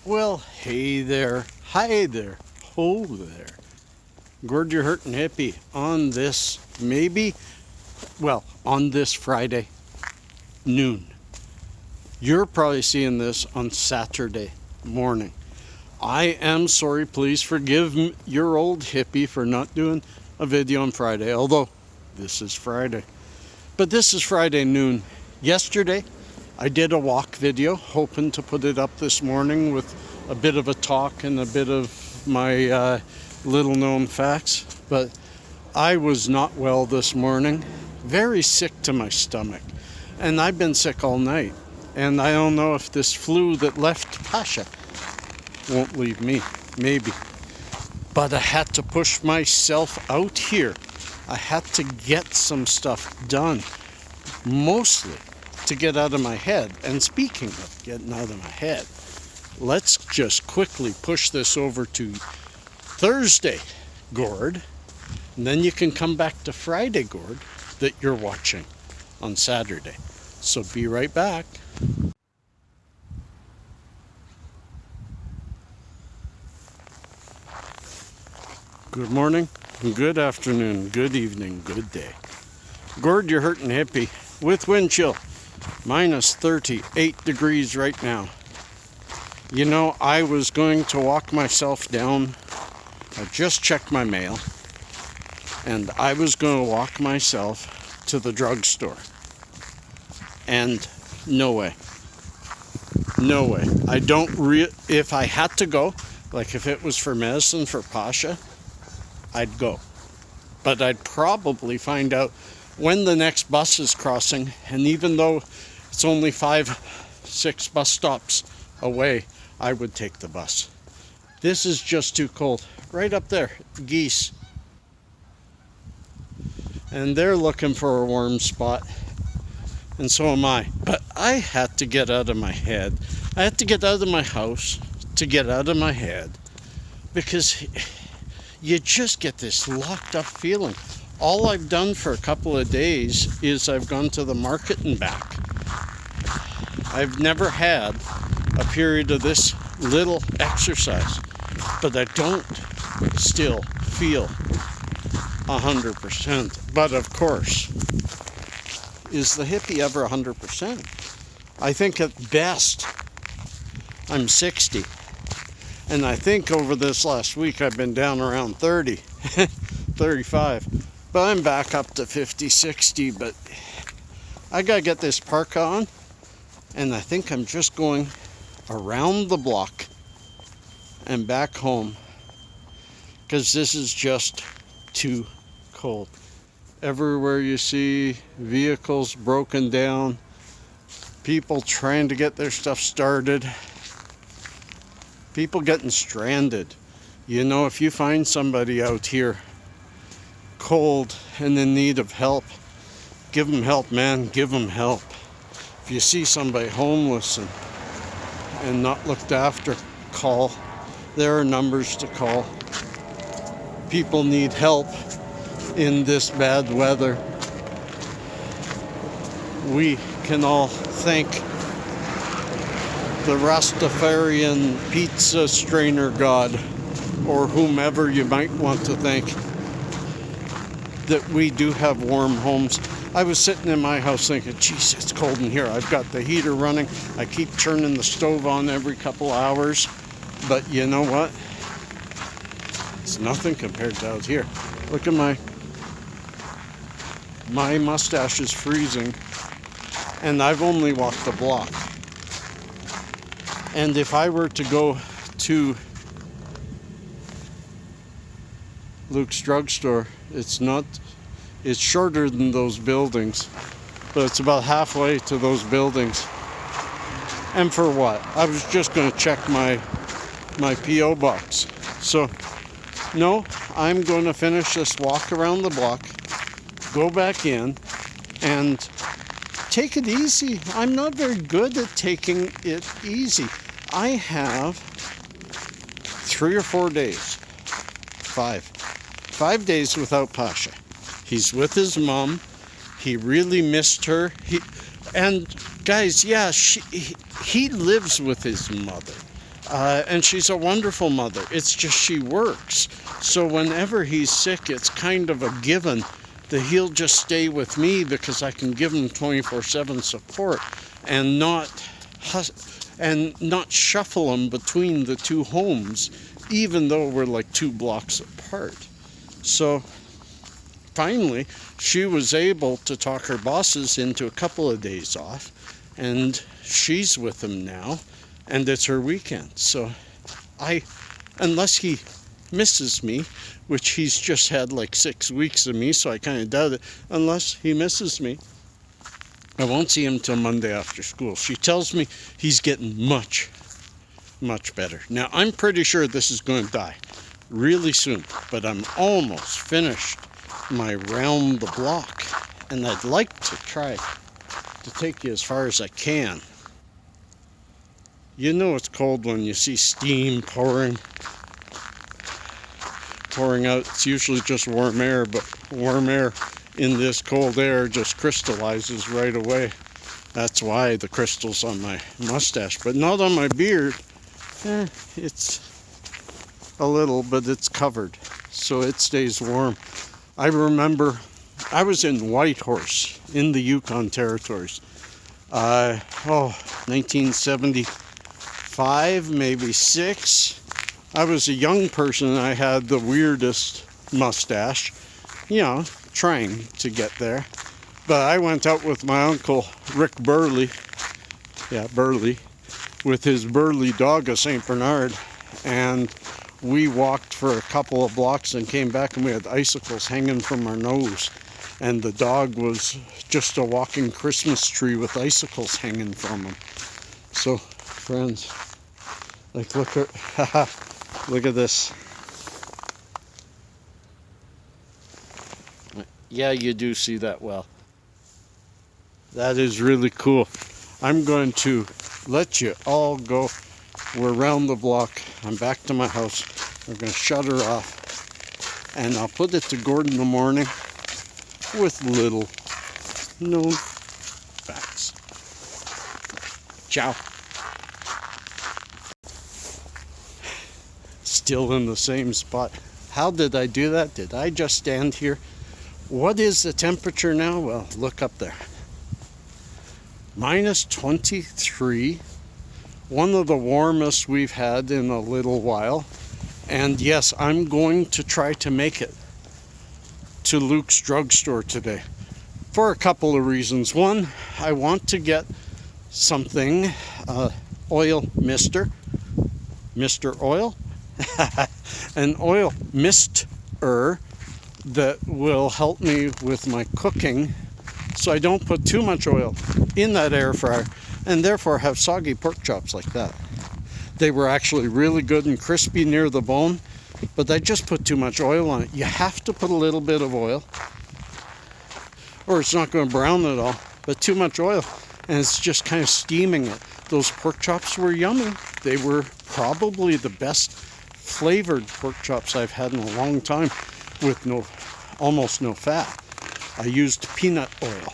Well, hey there, hi there, ho there. Gord, you're hurting hippie on this, on this Friday noon. You're probably seeing this on Saturday morning. I am sorry, please forgive your old hippie for not doing a video on Friday, although this is Friday. But this is Friday noon. Yesterday, I did a walk video, hoping to put it up this morning with a bit of a talk and a bit of my little known facts. But I was not well this morning, very sick to my stomach. And I've been sick all night. And I don't know if this flu that left Pasha won't leave me, maybe. But I had to push myself out here. I had to get some stuff done, mostly to get out of my head. And speaking of getting out of my head, let's just quickly push this over to Thursday, Gord, and then you can come back to Friday, Gord, that you're watching on Saturday. So be right back. Good morning, good afternoon, good evening, good day. Gord, you're hurting hippie with wind chill, minus 38 degrees right now. You know, I was going to walk myself down. I just checked my mail, and I was going to walk myself to the drugstore. And no way. No way. If I had to go, like if it was for medicine for Pasha, I'd go. But I'd probably find out when the next bus is crossing, and even though it's only 5-6 bus stops away, I would take the bus. This is just too cold. Right up there, geese. And they're looking for a warm spot. And so am I. But I had to get out of my head. I had to get out of my house to get out of my head. Because you just get this locked up feeling. All I've done for a couple of days is I've gone to the market and back. I've never had a period of this little exercise, but I don't still feel 100%. But of course, is the hippie ever 100%? I think at best I'm 60. And I think over this last week I've been down around 30, 35. But I'm back up to 50, 60. But I gotta get this parka on. And I think I'm just going around the block and back home. Because this is just too cold. Everywhere you see vehicles broken down. People trying to get their stuff started. People getting stranded. You know, if you find somebody out here cold and in need of help, give them help, man. Give them help. If you see somebody homeless and not looked after, call. There are numbers to call. People need help in this bad weather. We can all thank the Rastafarian pizza strainer god, or whomever you might want to thank, that we do have warm homes. I was sitting in my house thinking, geez, it's cold in here. I've got the heater running. I keep turning the stove on every couple hours. But you know what? It's nothing compared to out here. Look at my mustache is freezing, and I've only walked the block. And if I were to go to Luke's drugstore, it's shorter than those buildings, but it's about halfway to those buildings. And for what? I was just going to check my P.O. box. So, no, I'm going to finish this walk around the block, go back in, and take it easy. I'm not very good at taking it easy. I have 3 or 4 days, 5 days without Pasha. He's with his mom. He really missed her. And guys, yeah, he lives with his mother. And she's a wonderful mother. It's just she works. So whenever he's sick, it's kind of a given that he'll just stay with me because I can give him 24/7 support and not shuffle him between the two homes, even though we're like 2 blocks apart. So finally, she was able to talk her bosses into a couple of days off, and she's with him now, and it's her weekend. So unless he misses me, which he's just had like 6 weeks of me, so I kind of doubt it, unless he misses me, I won't see him till Monday after school. She tells me he's getting much, much better. Now, I'm pretty sure this is going to die really soon, but I'm almost finished my round the block, and I'd like to try to take you as far as I can. You know it's cold when you see steam pouring out. It's usually just warm air, but warm air in this cold air just crystallizes right away. That's why the crystals on my mustache, but not on my beard. It's a little, but it's covered, so it stays warm. I remember I was in Whitehorse in the Yukon Territories. 1975, maybe 6. I was a young person and I had the weirdest mustache, trying to get there. But I went out with my uncle Rick Burley, with his Burley dog, a St. Bernard, and we walked for a couple of blocks and came back, and we had icicles hanging from our nose. And the dog was just a walking Christmas tree with icicles hanging from him. So, friends, look at this. Yeah, you do see that well. That is really cool. I'm going to let you all go. We're around the block. I'm back to my house. We're going to shut her off. And I'll put it to Gordon in the morning with little known facts. Ciao. Still in the same spot. How did I do that? Did I just stand here? What is the temperature now? Well, look up there. -23. One of the warmest we've had in a little while. And yes, I'm going to try to make it to Luke's drugstore today for a couple of reasons. One, I want to get something, oil mister oil, an oil mister that will help me with my cooking so I don't put too much oil in that air fryer and therefore have soggy pork chops like that. They were actually really good and crispy near the bone, but I just put too much oil on it. You have to put a little bit of oil or it's not going to brown at all, but too much oil and it's just kind of steaming it. Those pork chops were yummy. They were probably the best flavored pork chops I've had in a long time with almost no fat. I used peanut oil,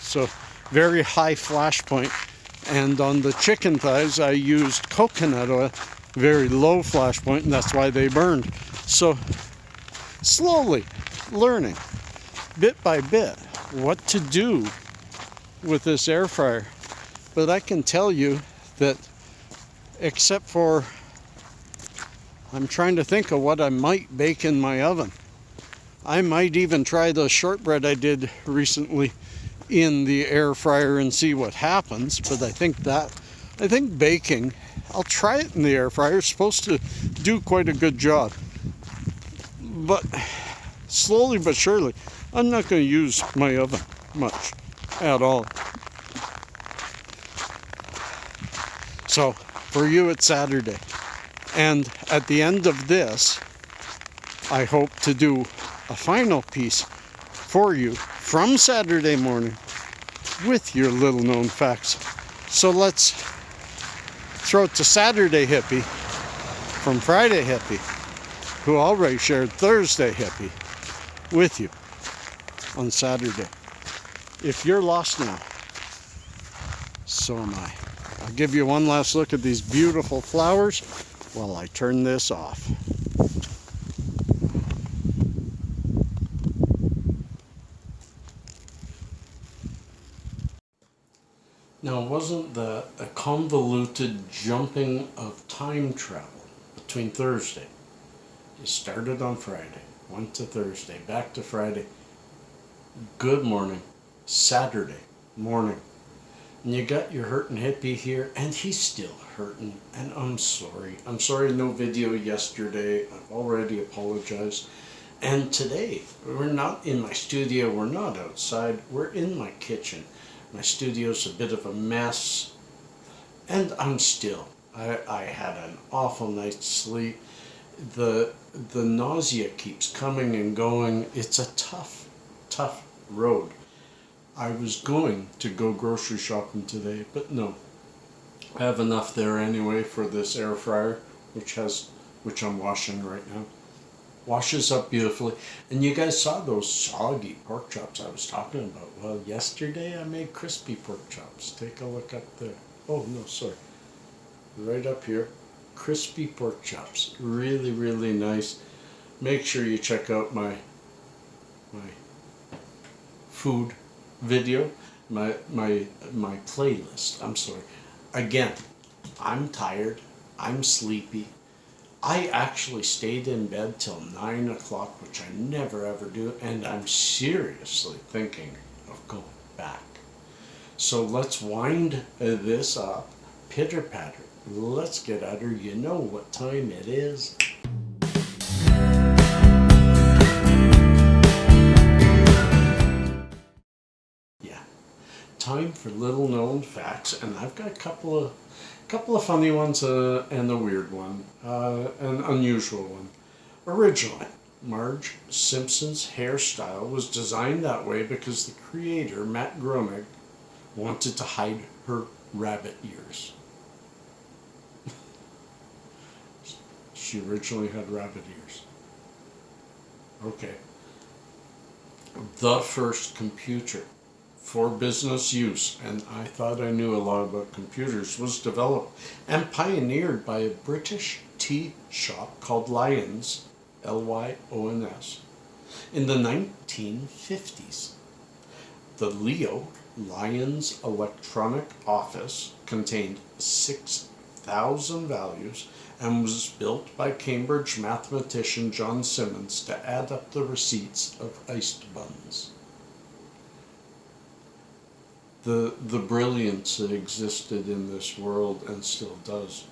so very high flash point. And on the chicken thighs, I used coconut oil, very low flash point, and that's why they burned. So slowly learning, bit by bit, what to do with this air fryer. But I can tell you that except for, I'm trying to think of what I might bake in my oven. I might even try the shortbread I did recently in the air fryer and see what happens. But I think baking, I'll try it in the air fryer. It's supposed to do quite a good job. But slowly but surely, I'm not going to use my oven much at all. So for you, it's Saturday. And at the end of this, I hope to do a final piece for you from Saturday morning with your little known facts. So let's throw it to Saturday Hippie from Friday Hippie, who already shared Thursday Hippie with you on Saturday. If you're lost now, so am I. I'll give you one last look at these beautiful flowers while I turn this off. Now, wasn't that a convoluted jumping of time travel between Thursday? You started on Friday, went to Thursday, back to Friday, good morning, Saturday morning. And you got your hurting hippie here, and he's still hurting, and I'm sorry. I'm sorry no video yesterday. I've already apologized. And today, we're not in my studio, we're not outside, we're in my kitchen. My studio's a bit of a mess, and I'm still. I had an awful night's sleep. The nausea keeps coming and going. It's a tough road. I was going to go grocery shopping today, but no. I have enough there anyway for this air fryer, which I'm washing right now. Washes up beautifully. And you guys saw those soggy pork chops I was talking about. Well, yesterday I made crispy pork chops. Take a look up there. Oh, no, sorry. Right up here. Crispy pork chops. Really, really nice. Make sure you check out my food video, my playlist. I'm sorry. Again, I'm tired. I'm sleepy. I actually stayed in bed till 9 o'clock, which I never ever do, and I'm seriously thinking of going back. So let's wind this up. Pitter patter. Let's get at her. You know what time it is. Yeah, time for little known facts, and I've got a couple of funny ones and a weird one, an unusual one. Originally, Marge Simpson's hairstyle was designed that way because the creator, Matt Groening, wanted to hide her rabbit ears. She originally had rabbit ears. Okay. The first computer for business use, and I thought I knew a lot about computers, was developed and pioneered by a British tea shop called Lyons, Lyons, in the 1950s. The Leo Lyons Electronic Office contained 6,000 values and was built by Cambridge mathematician John Simmons to add up the receipts of iced buns. The brilliance that existed in this world and still does.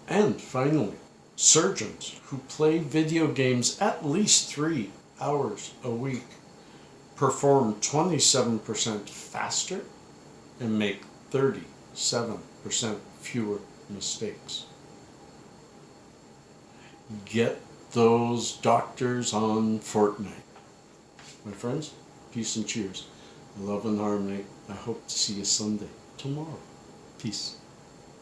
And finally, surgeons who play video games at least 3 hours a week perform 27% faster and make 37% fewer mistakes. Get those doctors on Fortnite. My friends, peace and cheers. Love and harmony. I hope to see you Sunday, tomorrow. Peace.